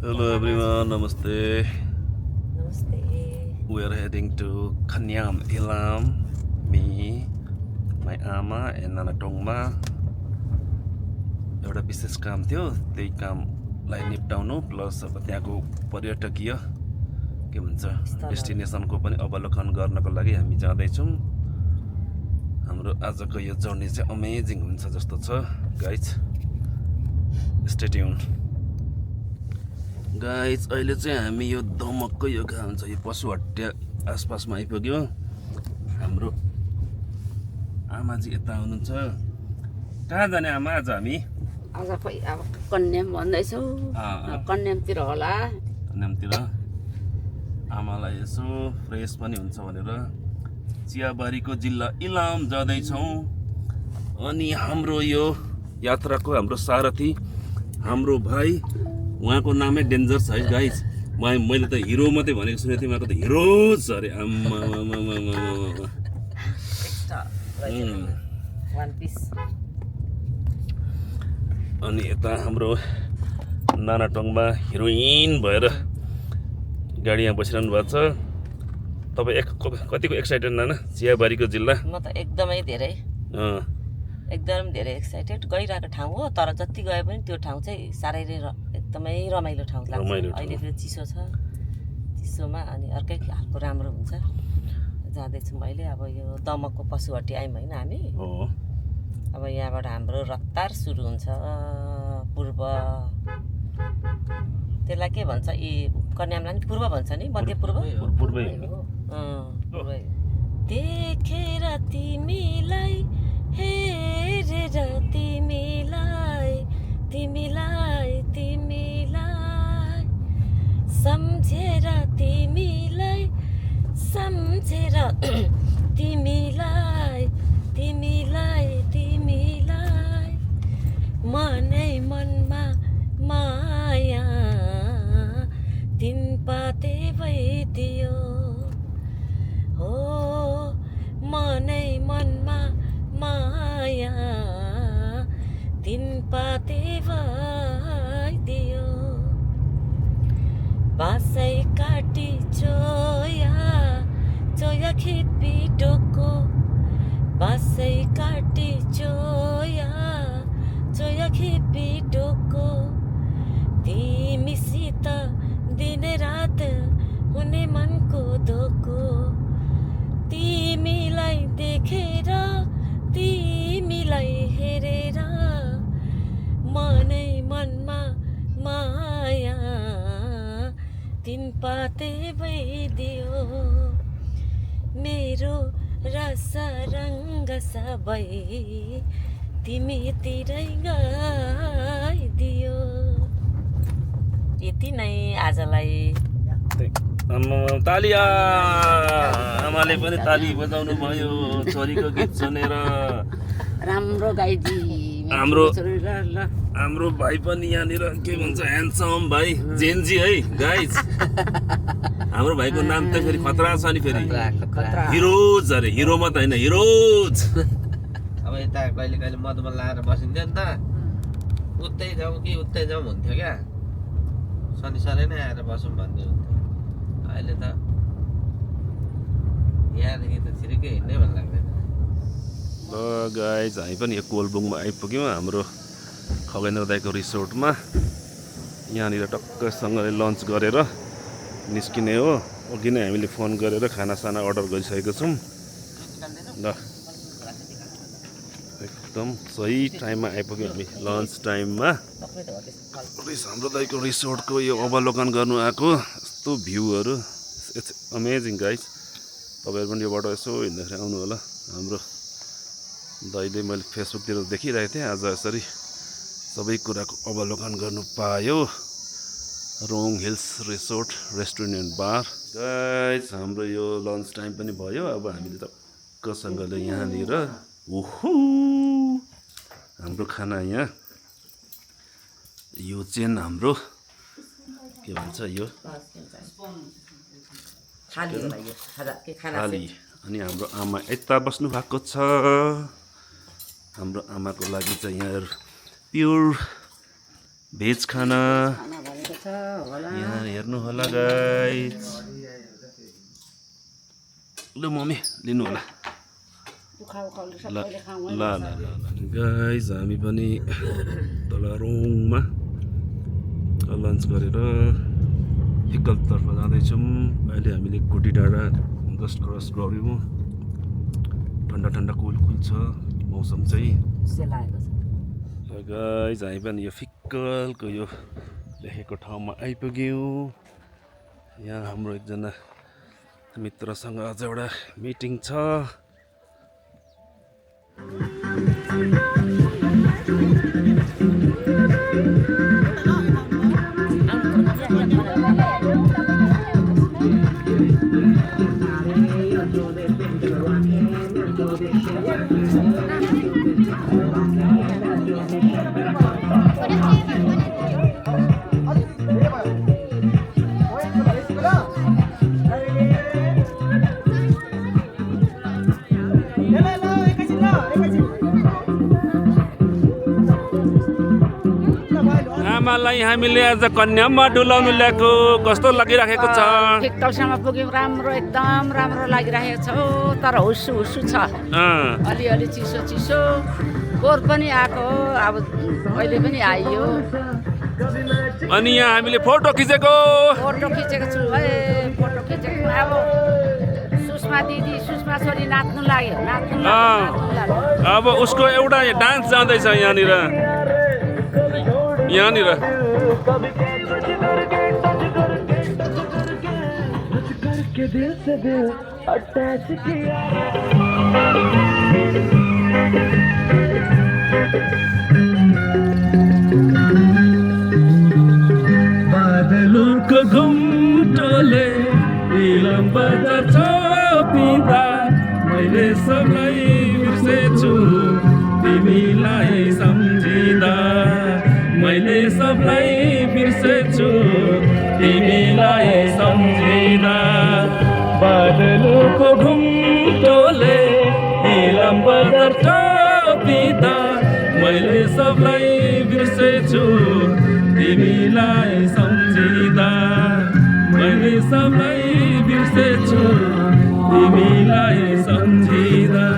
Hello everyone, namaste. Namaste. We are heading to Khanyam Ilam. Me, my ama and Nana Tongma. एउटा विशेष काम थियो त्यही कामलाई निप्टाउनु प्लस अब त्यहाँको पर्यटकीय के भन्छ डेस्टिनेसनको पनि अवलोकन गर्नको लागि हामी जाँदैछौँ। हाम्रो आजको यो जर्नी चाहिँ अमेजिङ हुन्छ जस्तो छ गाइज। Stay tune guys. अहिले चाहिँ हामी यो दमकको यो गाउँ छ यो पशुहट्या आसपासमा आइपुग्यो। हाम्रो आमाजी यता हुनुहुन्छ। कहाँ जाने आमा आज हामी? आज खोइ अब कन्याम भन्दैछौ। कन्यामतिर होला। कन्यामतिर आमालाई यसो फ्रेस पनि हुन्छ भनेर चियाबारीको जिल्ला इलाम जाँदैछौँ। अनि हाम्रो यो यात्राको हाम्रो सारथी हाम्रो भाइ, उहाँको नामै डेन्जर छ है गाइज। मैले त हिरो मात्रै भनेको सुनेको थिएँ, उहाँको त हिरो छ अरे। अनि यता हाम्रो नाना टङमा हिरोइन भएर गाडीमा बसिरहनु भएको छ। तपाईँ कतिको एक्साइटेड नाना चियाबारीको जिल्ला? म त एकदमै धेरै एक्साइटेड। गइरहेको ठाउँ हो, तर जति गए पनि त्यो ठाउँ चाहिँ साह्रै एकदमै रमाइलो ठाउँ लाग्छ। अहिले फेरि चिसो छ, चिसोमा अनि अर्कै खालको राम्रो हुन्छ। जाँदैछौँ अहिले। अब यो दमकको पशुहट्टी आयौँ होइन हामी। अब यहाँबाट हाम्रो रफ्तार सुरु हुन्छ। पूर्व त्यसलाई के भन्छ? कन्यामलाई नि पूर्व भन्छ नि, मध्य पूर्व। देखेर तिमीलाई, हेरेर तिमीलाई, तिमीलाई तिमीलाई सम्झेर तिमीलाई, सम्झेर तिमीलाई, तिमीलाई तिमीलाई मनै मनमा माया तिन पाते भइदियो हो। मनै मनमा माया तिन पाते भइदियो। बासै काटी चोया चोया खिपी टोको, बासै काटी चोया चोया खिपी टोको। तिमीसित दिन रात हुने मनको धोको, तिमीलाई देखेर तिमीलाई हेरेर मनै मनमा माया तिन पाते भइदियो। मेरो रस रङ्ग सबै तिमीतिरै गइदियो। यति नै आजलाई। तालिया! आमाले पनि ताली बजाउनु भयो छोरीको गीत सुनेर। राम्रो गाइजी। हाम्रो भाइ पनि यहाँनिर के भन्छ ह्यान्डसम भाइ जेन्जी है गाइज। हाम्रो भाइको नाम त फेरि खतरा छ नि, फेरि हिरोज अरे। हिरो मात्र होइन, हिरोज। अब यता कहिले कहिले मधुबन लाएर बसिन्थ्यो नि त, उतै जाउँ कि उतै जाउँ हुन्थ्यो क्या। शनिबारै नै आएर बसौँ भन्दै हुन्थ्यो। अहिले त यहाँदेखि त छिरिकै हिँड्नै मन लाग्दैन। ल गाइज, हामी पनि यो कोलबुङमा आइपुग्यौँ हाम्रो खगेन्द्र दाईको रिसोर्टमा। यहाँनिर टक्कसँगले लन्च गरेर निस्किने हो। अघि नै हामीले फोन गरेर खानासाना अर्डर गरिसकेको छौँ। ल एकदम सही टाइममा आइपुग्यौँ हामी, लन्च टाइममा। हाम्रो दाईको रिसोर्टको यो अवलोकन गर्नु आएको। यस्तो भ्यूहरू, इट्स अमेजिङ गाइज। तपाईँहरू पनि योबाट यसो हिँड्दाखेरि आउनु होला। हाम्रो दाइले मैले फेसबुकतिर देखिरहेको थिएँ, आज यसरी सबै कुराको अवलोकन गर्नु पायो। Wrong hills resort restaurant and bar. Guys हाम्रो यो लन्च टाइम पनि भयो। अब हामीले टक्कसँगले यहाँनिर हाम्रो खाना यहाँ यो चाहिँ हाम्रो के भन्छ यो थाली। अनि हाम्रो आमा यता बस्नु भएको छ। हाम्रो आमाको लागि चाहिँ यहाँ प्योर भेज खाना यहाँ हेर्नु होला गाइस ल मम्मी लिनु होला ल ल ल गाइस हामी पनि तल रोङमा लन्च गरेर एकलतर्फ जाँदैछौँ अहिले हामीले कोटी डाँडा जस्ट क्रस गऱ्यौँ ठन्डा ठन्डा कुल छ मौसम चाहिँ गाइस हामी पनि यो फिक्कलको यो लेखेको ठाउँमा आइपुग्यौँ यहाँ हाम्रो एकजना मित्रसँग आज एउटा मिटिङ छ आमालाई हामीले आज कन्यामा डुलाउनु ल्याएको कस्तो लागिराखेको छ एकतालसम्म पुग्यौँ राम्रो एकदम राम्रो लागिरहेको छ तर हुस्सु हुस्सु छ अलिअलि चिसो चिसो फोहोर पनि आएको अब अहिले पनि आइयो अनि यहाँ हामीले फोटो खिचेको छु है फोटो खिचेको अब सुषमा छोरी नाच्नु लाग्यो अब उसको एउटा डान्स जाँदैछ यहाँनिर बादलों को घुम्टोले इलम बजार छोपिँदा मैले सबलाई बिर्सेछु तिमीलाई सम्झिँदा मैले सबलाई बिर्सेछु तिमीलाई सम्झिँदा बादलको घुम्टोले इलम बजार छोपिँदा मैले सबलाई बिर्सेछु तिमीलाई सम्झिँदा मैले सबलाई बिर्सेछु तिमीलाई सम्झिँदा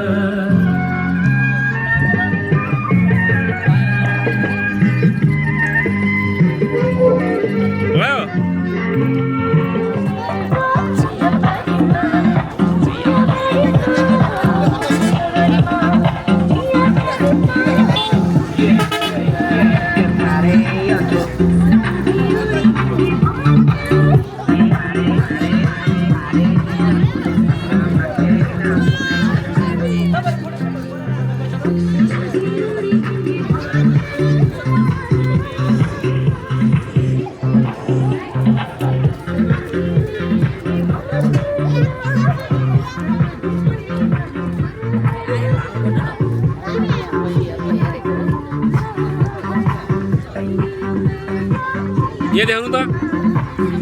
यहाँ देख्नु त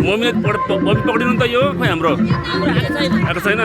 मम्मीले पक्रिनु त यो खोइ हाम्रो आएको छैन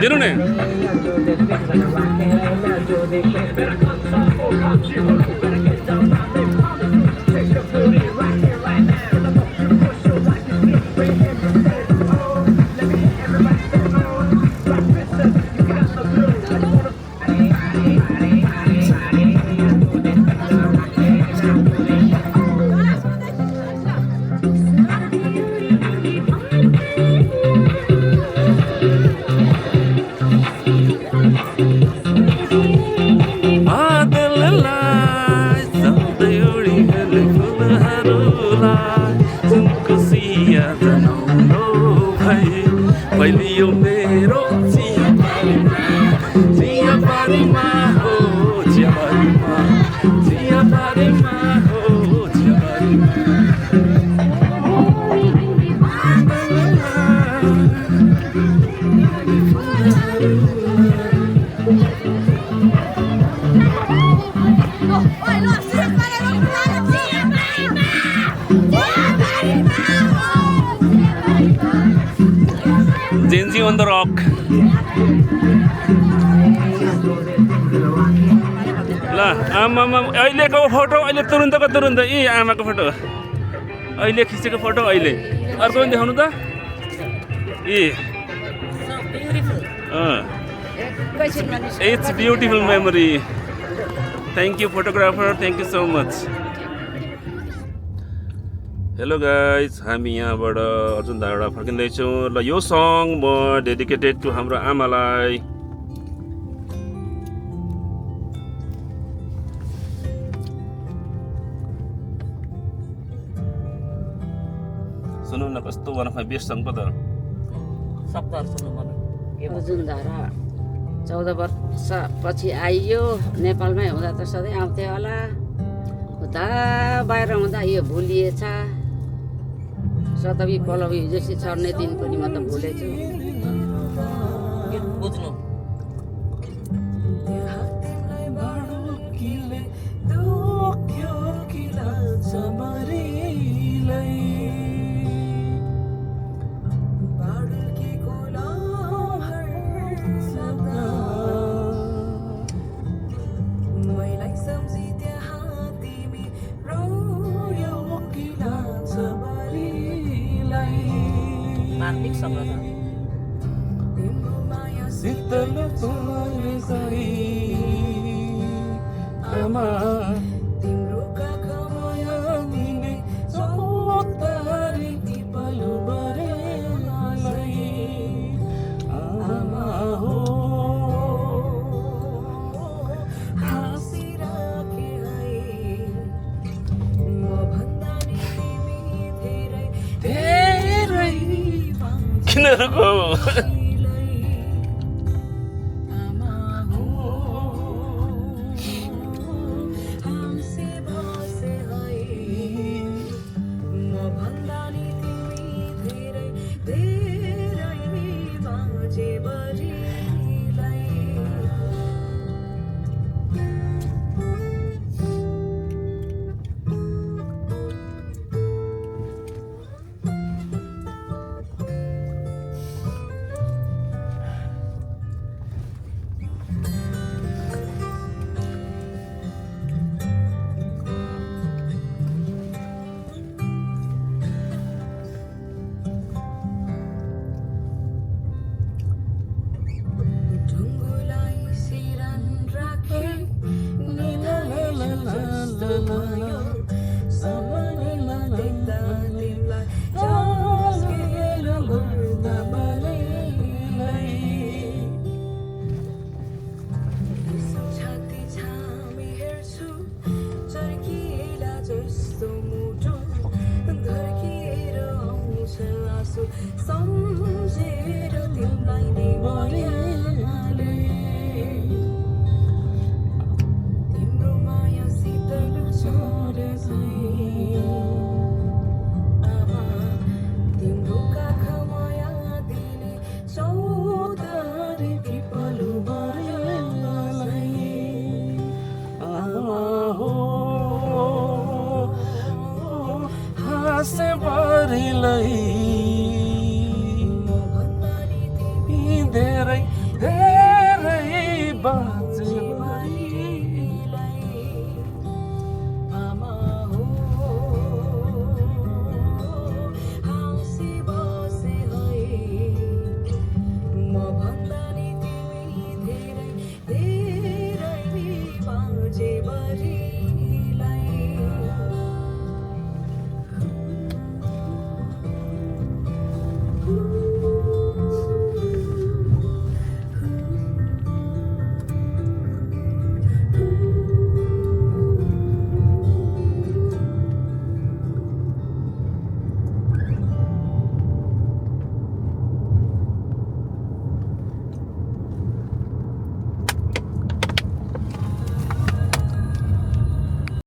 दिनु नि फुलहरूलाई सुनकोसिया जनाउनु भई फैलियो मेरो चियाबारीमा हो चियाबारीमा चियाबारीमा हो चियाबारीमा जेन्जी अन द रक ल आमामा अहिलेको फोटो अहिले तुरुन्तको तुरुन्त यी आमाको फोटो अहिले खिचेको फोटो अहिले अर्को पनि देखाउनु त ए it's beautiful memory thank you photographer thank you so much hello guys हामी यहाँबाट अर्जुन धाराबाट फर्किँदैछौँ ल यो सङ म डेडिकेटेड टु हाम्रो आमालाई सुनौ न कस्तो one of my best song पो त शब्दहरू सुन्नु मन अर्जुन धारा 14 वर्ष पछि आइयो नेपालमै हुँदा त सधैँ आउँथे होला उता बाहिर हुँदा यो भुलिएछ सतवी पलवी जसी छर्ने दिन पनि म त भुलेछु बुझ्नु मार्मिक सङ्ग्रह शीतल आमा तिम्रो काखमाया दिने सौतारी टिपलो बरेलाई आमा हो हाँसिराखे है म भन्दा नि तिमी धेरै धेरै किन रुको सम्झेर तिमीलाई नै मर्याले तिम्रो माया शीतल छोरे आमा तिम्रो काख माया दिने चौतारी पिपलु बरेलाई आमा हो हाँसे भरिलाई धेरै